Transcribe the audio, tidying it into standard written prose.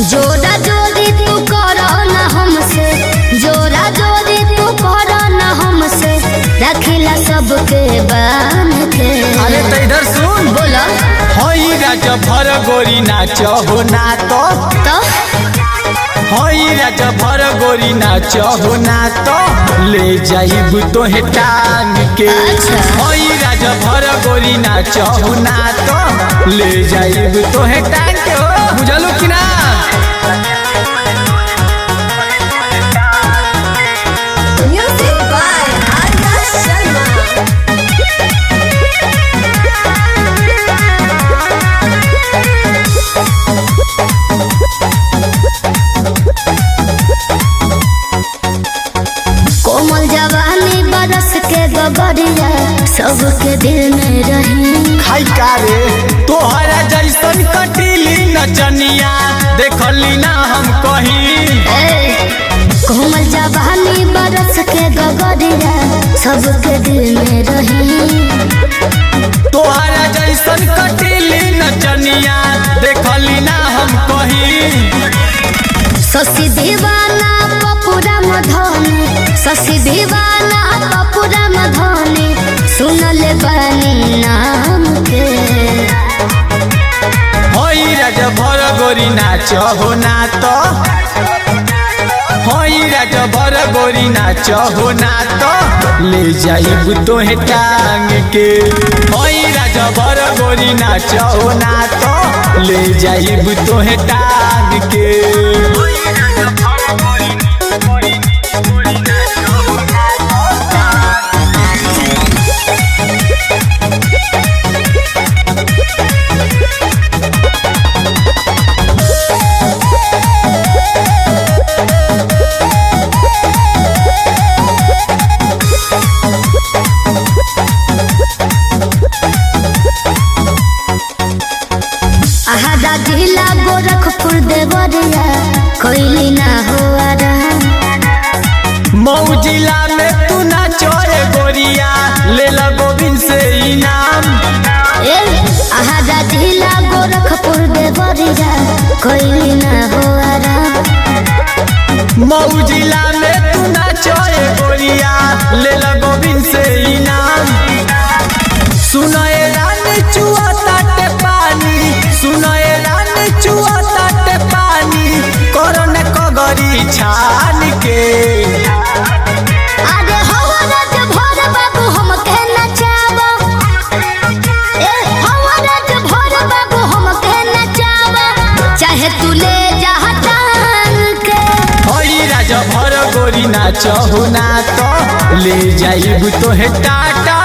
जोरा जोरी तू करो ना हमसे, जोरा जोरी तू करो ना हमसे, रखिला सबके बान के। अरे तो इधर सुन, बोलो होई राज भर गोरी नाच हो ना तो होई राज भर गोरी नाच हो ना तो ले जाइब तो है टांग के। होई राज भर गोरी नाच हो ना तो ले जाइब तो है टांग के। हो बुझलू कि ना? कोमल जवानी बरस के गगरिया सबके दिल में रही। खाई का रे तोहरा जैसन कटीली नचनिया देखली ना हम कहीं। कोमल जवानी बरस के गगरिया सबके दिल में रही। तोहरा जैसन कटीली नचनिया देखली ना हम कहीं। शशि दीवाना पपुरा मधोनी, शशि दीवाना पपुरा मधोनी, सुनल बानी नाम के। होई राज भर गोरी नाच हो ना तो होई राज भर गोरी नाच हो ना तो ले जाइब तो है टांग के। होई राज भर गोरी नाच हो ना तो ले जाइब तो है टांग के। आहादा जिला गोरखपुर देवरिया कोइली ना हुआ रहा। मऊ जिला में तू ना चोरे गोरिया ले ला गोविंद से इनाम। आहादा जिला गोरखपुर देवरिया कोइली ना हुआ रहा। मऊ जिला में तू ना चोरे गोरिया ले ला गोविंद से इनाम। सुनाए रानी चुआ ताटे पानी, सुनाए रानी चुआ ताटे पानी, करन कगरी छान के। अरे हमारा जब भर बाबू हम के नचावा, हमारा जब भर बाबू हम के नचावा, चाहे तू ले जा टांग के। होई राज भर गोरी नाच हो ना तो ले जाइब तो है टाटा